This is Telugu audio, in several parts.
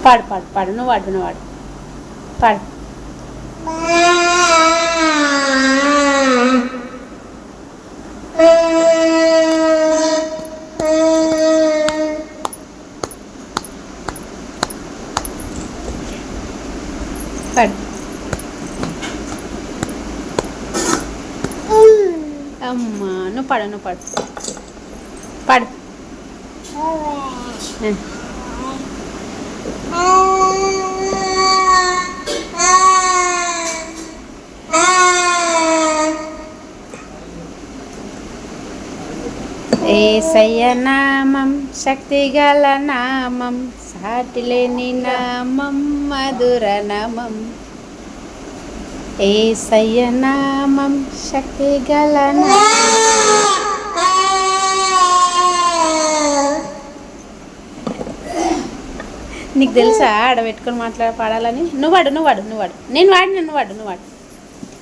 పాడు పాడు పాడు నువ్వు వాడు నువ్వు వాడు పాడు. పాడు. అమ్మా నువ్వు పాడు నువ్వు పాడు పాడు. యేసయ్య నామం శక్తిగల నామం సాటిలేని నామం మధుర నామం. యేసయ్య నామం శక్తిగల నామం. నీకు తెలుసా ఆడబెట్టుకొని పాడాలని? నువ్వు వాడు నువ్వు వాడు నువ్వు వాడు నేను వాడిన నువ్వు వాడు నువ్వు వాడు.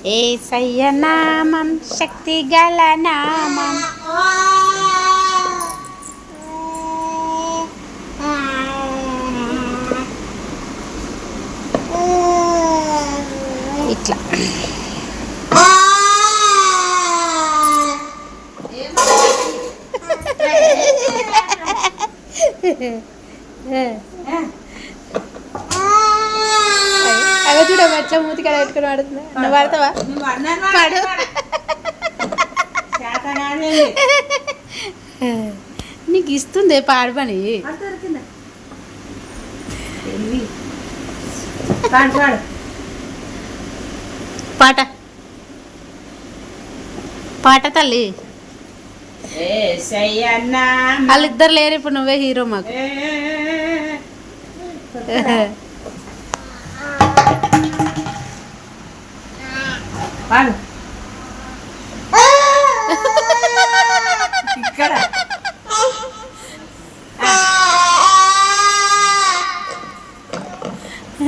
యేసయ్య నామం శక్తిగల నామం. ఇట్లా అలా చూడ మచ్చ మూతి కడ పెట్టుకుని వాడుతున్నా. నువ్వు వాడతావా? పాడు. నీకు ఇస్తుంది పాడు పని. పాట పాట తల్లి. వాళ్ళిద్దరు లేరు ఇప్పుడు, నువ్వే హీరో మాకు. పాడు. ఇక్కడ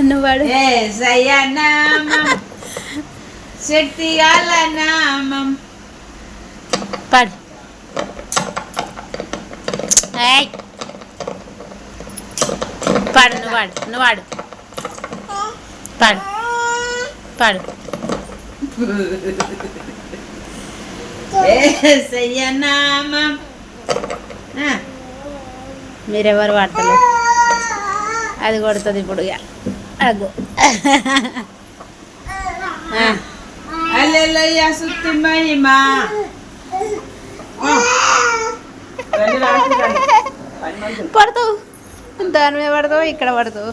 నువ్వు వాడు. యేసయ్య నామం శక్తిగల నామం. పాడు. పాడు నువ్వు వాడు నువ్వు వాడు పాడు పాడు. యేసయ్య నామం. మీరెవరు వాడతలేదు? అది కొడుతుంది ఇప్పుడు. అగో హల్లెలూయా స్తుతి మహిమ. పడతావు, దాని మీద పడతావు, ఇక్కడ పడతావు.